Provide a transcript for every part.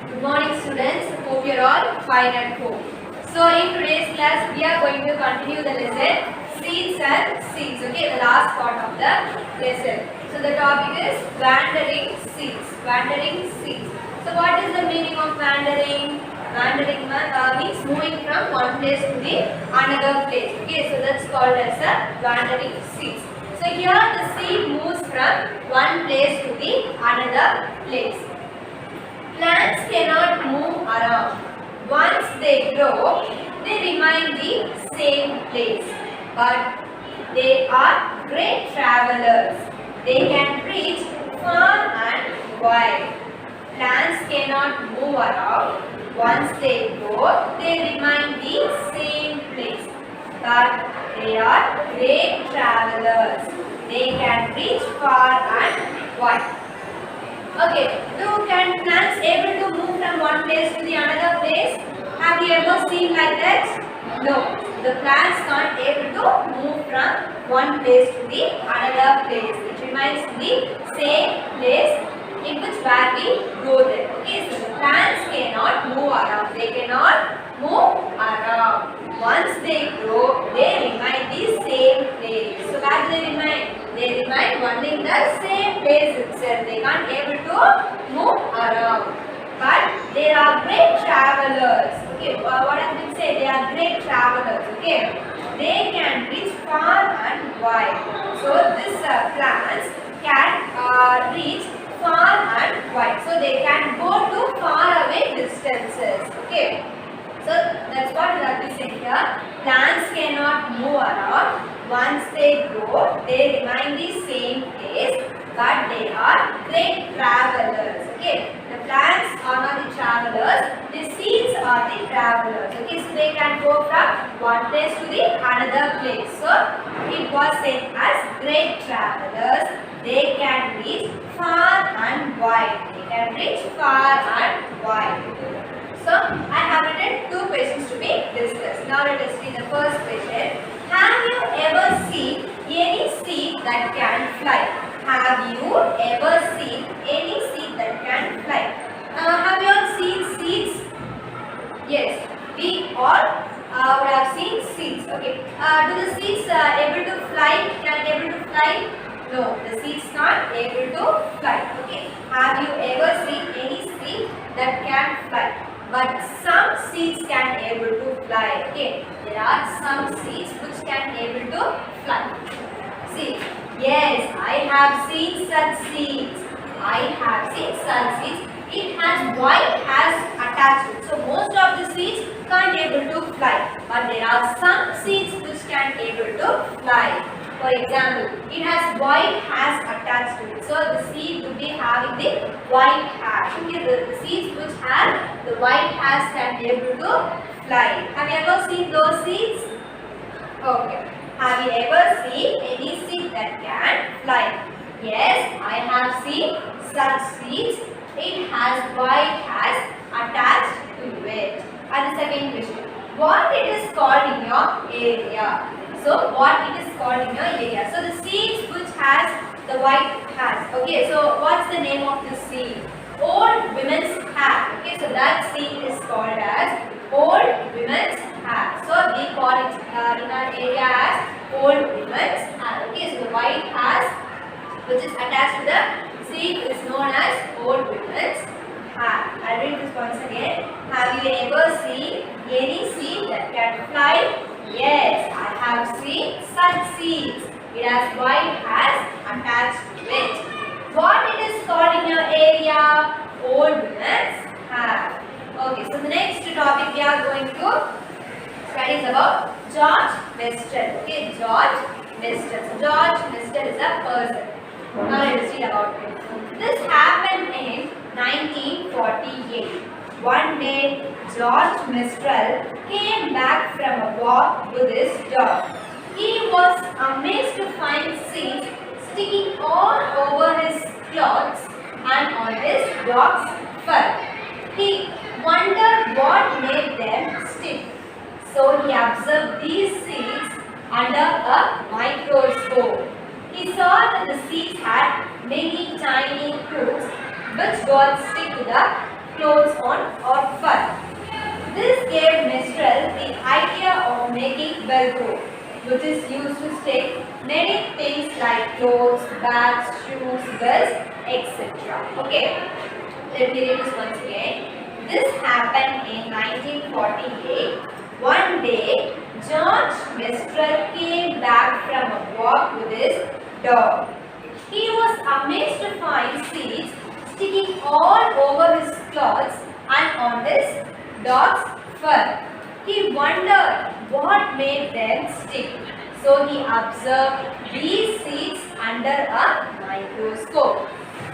Good morning students, hope you are all fine at home. So in today's class we are going to continue the lesson seeds and seeds, okay, the last part of the lesson. So the topic is wandering seeds, wandering seeds. So what is the meaning of wandering? Wandering means moving from one place to the another place, okay, so that's called as a wandering seeds. So here the seed moves from one place to the another place. Plants cannot move around. Once they grow, they remain the same place. But they are great travelers. They can reach far and wide. Plants cannot move around. Once they grow, they remain the same place. But they are great travelers. They can reach far and wide. Okay, so can plants able to move from one place to the another place? Have you ever seen like that? No, the plants can't able to move from one place to the another place. It remains the same place in which where we grow them. Okay, so the plants cannot move around. They cannot move around. Once they grow, they remain the same place. So where do they remain? They remain only in the same place itself. They can't able to move around. But they are great travelers. Okay, what I can say? They are great travelers. Okay, they can reach far and wide. So this plants can reach far and wide. So they can go to far away distances. Okay. So that's what we have to say here. Plants cannot move around. Once they grow, they remain the same place, but they are great travelers. Okay, the plants are not the travelers. The seeds are the travelers. Okay, so they can go from one place to the another place. So it was said as great travelers. They can reach far and wide. They can reach far and wide. So I have written two questions to be discussed. Now let us see the first question. Have you ever seen any seed that can fly? Have you ever seen any seed that can fly? Have you all seen seeds? Yes, we all would have seen seeds. Okay. Do the seeds able to fly? Can able to fly? No, the seeds not able to fly. Okay. Have you ever seen any seed that can fly? But some seeds can able to fly. Okay, there are some seeds which can able to fly. See, yes, I have seen such seeds. I have seen such seeds. It has white hairs attached to it. So most of the seeds can't able to fly. But there are some seeds which can able to fly. For example, it has white hairs attached to it. So the seed would be having the white hairs. Okay, the seeds which have the white hairs can be able to fly. Have you ever seen those seeds? Okay. Have you ever seen any seed that can fly? Yes, I have seen such seeds. It has white hairs attached to it. And the second question. What it is called in your area? So what it is called in your area? So the seeds which has the white hairs. Okay, so what's the name of the seed? Old women's hair. Okay, so that seed is called as old women's hair. So we call it in our area as old women's hair. Okay, so the white hairs which is attached to the seed is known as old women's hair. I'll read this once again. Have you ever seen any seed that can fly? Yes, I have seen such seeds. It has white hairs attached to it. What it is called in your area? Old women's hair. Okay, so the next topic we are going to study is about George Weston. Okay, George Weston. So George Weston is a person. Now let us read about him. This happened in 1948. One day, George Mistral came back from a walk with his dog. He was amazed to find seeds sticking all over his clothes and on his dog's fur. He wondered what made them stick. So he observed these seeds under a microscope. He saw that the seeds had many tiny hooks which got stick to the clothes on or fur. This gave Mistral the idea of making Velcro, which is used to stick many things like clothes, bags, shoes, belts, etc. Okay, let me read this once again. This happened in 1948. One day, George Mistral came back from a walk with his dog. He was amazed to find seeds sticking all over his clothes and on his dog's fur. He wondered what made them stick. So he observed these seeds under a microscope.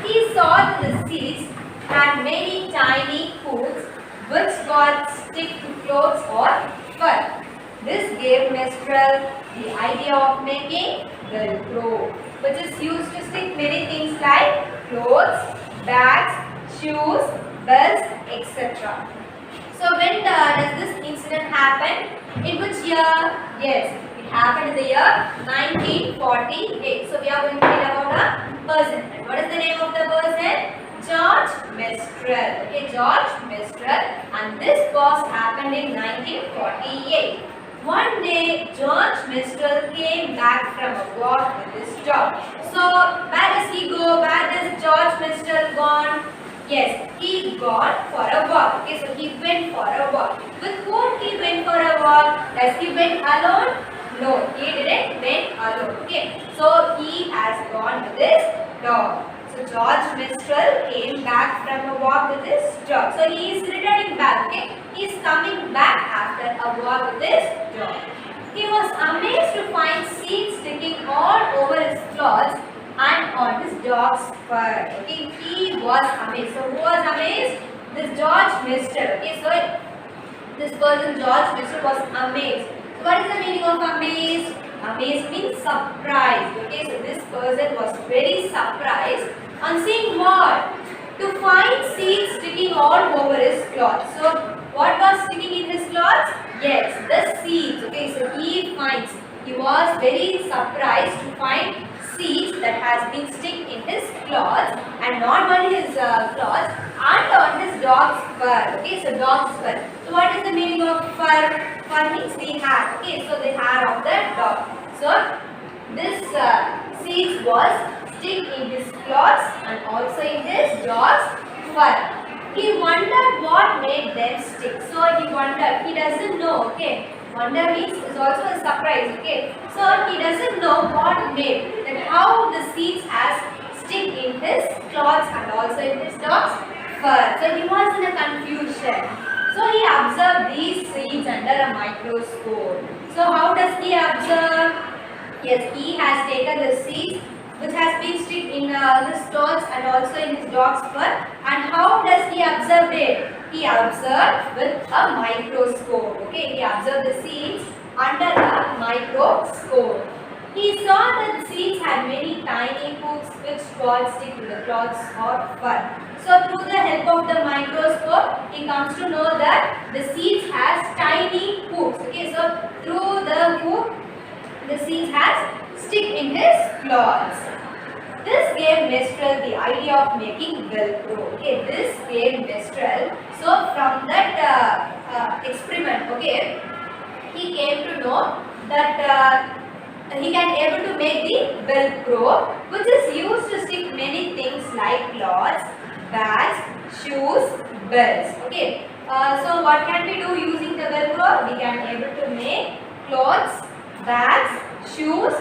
He saw that the seeds had many tiny hooks which got stick to clothes or fur. This gave Mistral the idea of making Velcro, which is used to stick many things like clothes, bags, shoes, belts, etc. So when does this incident happen? In which year? Yes, it happened in the year 1948. So we are going to read about a person. And what is the name of the person? George Mistral. Okay, George Mistral. And this was happened in 1948. One day, George Mistral came back from a walk with his dog. So where does he go? Where does George Mistral gone? Yes, he gone for a walk. Okay, so he went for a walk. With whom he went for a walk? Does he went alone? No, he didn't went alone. Okay, so he has gone with his dog. So George Mistral came back from a walk with his dog. So he is returning back. Okay, he is coming back after a walk with his dog. He was amazed to find seeds sticking all over his clothes and on his dog's fur. Okay, he was amazed. So who was amazed? This George Mistral. Okay, so this person George Mistral was amazed. So what is the meaning of amazed? Amazed means surprised. Okay, so this person was very surprised on seeing what? To find seeds sticking all over his clothes. So what was sticking in his clothes? Yes, the seeds. Okay, so he was very surprised to find seeds that has been stick in his clothes, and not only his clothes, and on his dog's fur. Okay, so dog's fur. So what is the meaning of fur? Fur means the hair. Okay, so the hair of the dog. So this seeds was stick in his clothes and also in his dog's fur. He wondered what made them stick. So he wondered. He doesn't know. Okay. Wonder means is also a surprise. Okay. So he doesn't know what made that how the seeds has stick in his clothes and also in his dog's fur. So he was in a confusion. So he observed these seeds under a microscope. So how does he observe? Yes, he has taken the seeds which has been stick in his clothes and also in his dog's fur. And how does he observe it? He observed with a microscope. Okay, he observed the seeds under a microscope. He saw that the seeds had many tiny hooks which got stick to the clothes or fur. So through the help of the microscope, he comes to know that the seeds has tiny hooks. Okay, so through the hook, the seeds has stick in his clothes. This gave Mistral the idea of making Velcro. Okay, this gave Mistral. So from that experiment, okay, he came to know that he can able to make the Velcro, which is used to stick many things like clothes, bags, shoes, belts. Okay, so what can we do using the Velcro? We can able to make clothes, bags, shoes,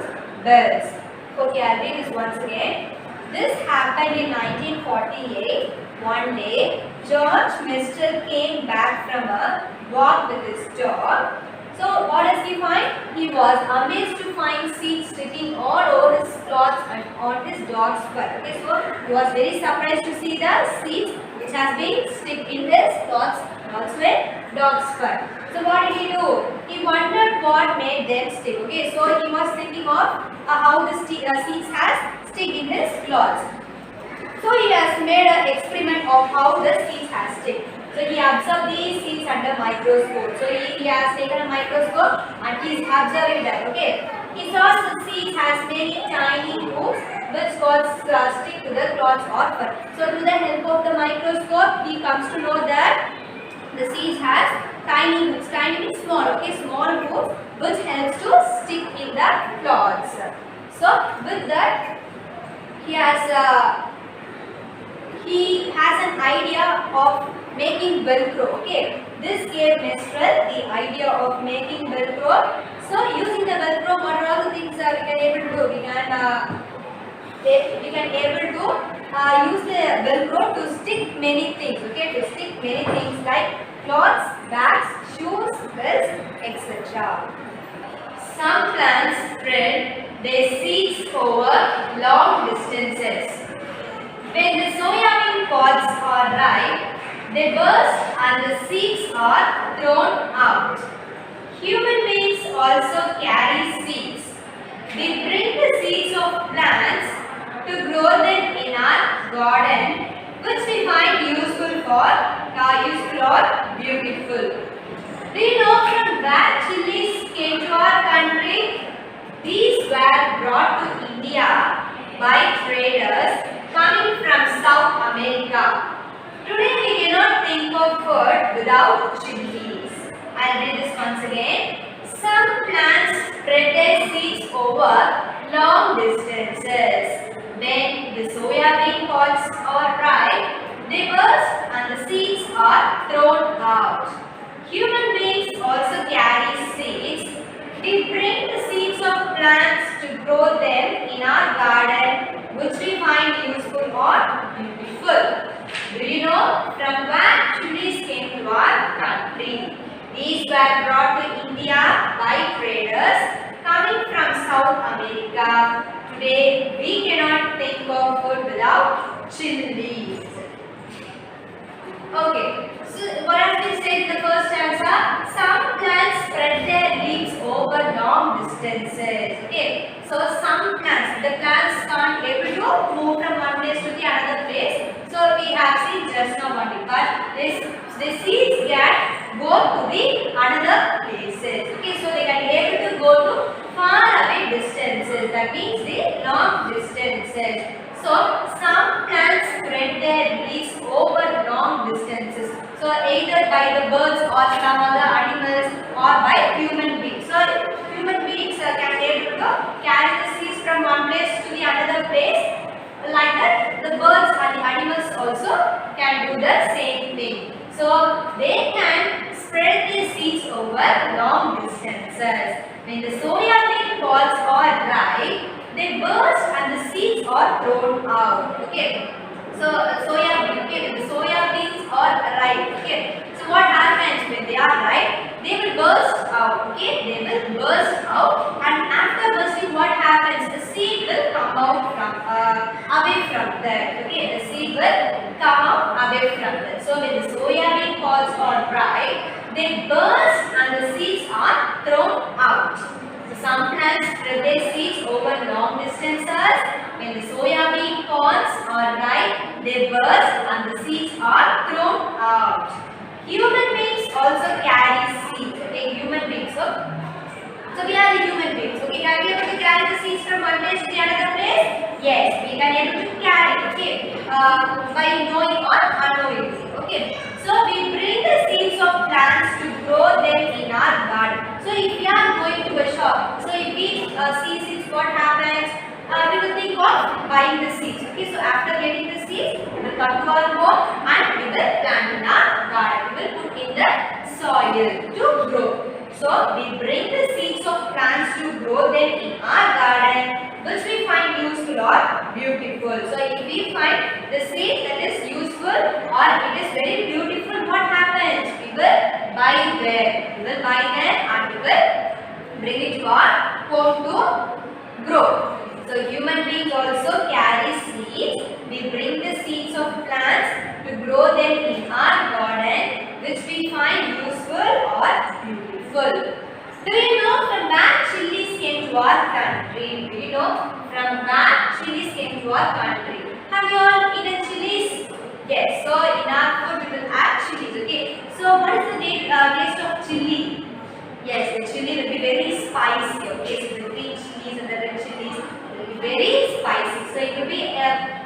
belts. Okay, I'll read this once again. This happened in 1948. One day, George Mistral came back from a walk with his dog. So what does he find? He was amazed to find seeds sticking all over his clothes and on his dog's fur. Okay, so he was very surprised to see the seeds which has been stick in his clothes and also in dog's fur. So what did he do? He wondered what made them stick. Okay, so he was thinking of how the seeds has stick in his clothes. So he has made an experiment of how the seeds has stick. So he observed these seeds under microscope. So he has taken a microscope and he is observing that. Okay, he saw the seeds has many tiny hooks which cause stick to the cloth or fur. So through the help of the microscope, he comes to know that the seeds has tiny roots. Tiny means small, okay, small roots which helps to stick in the cloths. So with that, he has an idea of making Velcro. Okay, this gave Mistral the idea of making Velcro. So using the Velcro, what are all the things we can able to do? We can able to use the Velcro to stick many things. Okay, to stick many things like clothes, bags, shoes, belts, etc. Some plants spread their seeds over long distances. When the soybean pods are ripe, they burst and the seeds are thrown out. Human beings also carry seeds. We bring the seeds of plants to grow them in our garden, which we find useful or beautiful. Do you know from where chilies came to our country? These were brought to India by traders coming from South America. Today we cannot think of food without chilies. I'll read this once again. Some plants spread their seeds over long distances. When the soybean pods are ripe, they burst and the seeds are thrown out. Human beings also carry seeds. We bring the seeds of plants to grow them in our garden, which we find useful or beautiful. Do you know from where chilies came to our country? These were brought to India by traders coming from South America. Today we cannot think of food without chilies. Okay, so what has been said in the first stanza? Some plants spread their leaves over long distances. Okay, so some plants, the plants can't able to move from one place to the another place. So we have seen just now one thing, but the seeds can go to the another places. Okay, so they can able to go to far away distances. That means the long distances. So some plants spread their leaves over long distances. So either by the birds or some other animals or by human beings. So human beings can able to carry the seeds from one place to the another place. Like that, the birds and the animals also can do the same thing. So they can spread their seeds over long distances. When the soybean pods are ripe, they burst and the seeds are thrown out. Okay. So soybean, okay, when the soybeans are ripe, okay. So what happens when they are ripe? They will burst out. Okay, they will burst out, and after bursting, what happens? The seed will come out from away from that. Okay, the seed will come out away from that. So when the soybean pods are ripe, they burst and the seeds are thrown out. So some plants spread their seeds over long distances. When the soybean pods are ripe, they burst and the seeds are thrown out. Human beings also carry seeds. Okay, human beings. So we are the human beings. Okay, can we able to carry the seeds from one place to the another place? Yes, we can able to carry. Okay, by knowing or unknowingly. Okay, so we bring the seeds of plants to grow them in our garden. So if we are going to a shop, so if we see seeds, what happens? We will think of buying the seeds. Okay, so after getting the seeds, we will come to our home and we will plant in our garden. We will put in the soil to grow. So we bring the seeds of plants to grow them in our garden, which we find useful or beautiful. So if we find the seed that is useful or it is very beautiful, what happens? We will buy them. We will buy them and we will bring it to our home to grow. So human beings also carry seeds. We bring the seeds of plants to grow them in our garden, which we find useful or beautiful. Do you know from where chilies came to our country? Do you know from where chilies came to our country? Have you all eaten chilies? Yes. So in our food we will add chilies. Okay. So what is the taste of chili? Yes, the chili will be very spicy. Okay. So the green chilies and the red chilies will be very spicy. So it will be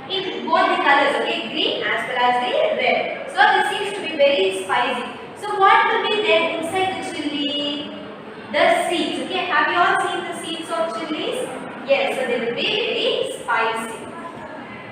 in both the colors, okay, green as well as the red. So this seems to be very spicy. So what will be there inside the chili? The seeds, okay. Have you all seen the seeds of chilies? Yes, so they will be very spicy.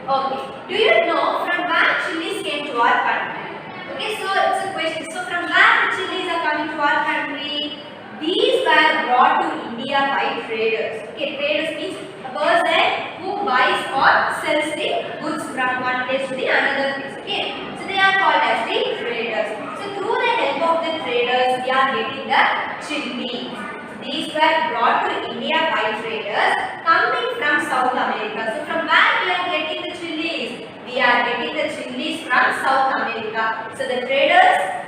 Okay. Do you know from where chilies came to our country? Okay, so it's a question. So from where the chilies are coming to our country? These were brought to India by traders. Okay, traders means a person who buys or sells the goods from one place to the another place. Okay, so they are called as the traders. So through the help of the traders, we are getting the chilies. These were brought to India by traders coming from South America. So from where we are getting the chilies? We are getting the chilies from South America. So the traders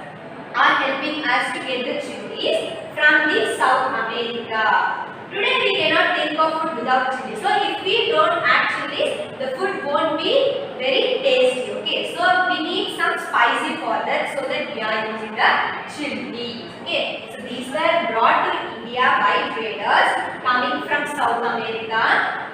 are helping us to get the chilies from the South America. Today we cannot think of food without chili. So if we don't add chilies, the food won't be very tasty. Okay, so we need some spicy for that, so that we are using the chili. Okay, so these were brought to India by traders coming from South America.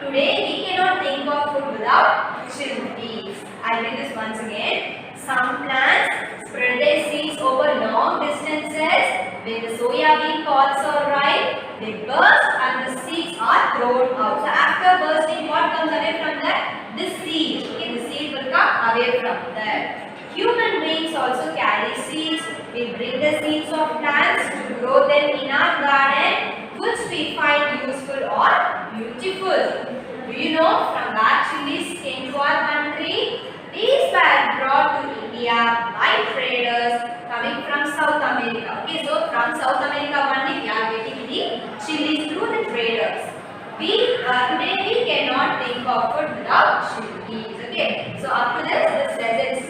Today we cannot think of food without chilies. I'll read this once again. Some plants spread their seeds over long distances. When the soybean pods are ripe, they burst and the seeds are thrown out. So after bursting, what comes away from that? The seed. Okay, the seed will come away from that. Human beings also carry seeds. We bring the seeds of plants to grow them in our garden, which we find useful or beautiful. Do you know from where chilies came to our country? These were brought to India by traders coming from South America. Okay, so from South America only we are getting the chilies through the traders. Today we cannot think of food without chilies. Okay, so up to this lesson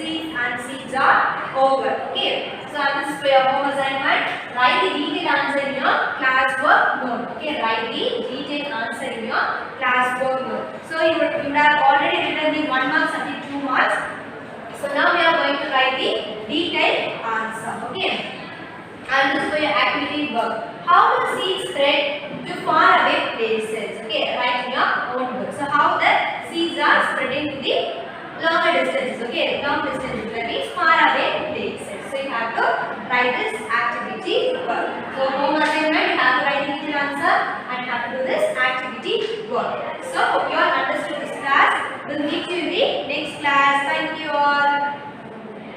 seeds are over. Okay, so this is for your home assignment. Write the detailed answer in your classwork note. Okay, write the detailed answer in your classwork note. So you would have already written the 1 mark and the 2 marks. So now we are going to write the detailed answer. Okay, and this is for your activity work. How the seeds spread to far away places? Okay, write in your own book. So how the seeds are spreading to the longer distances. Okay, long distances, that means far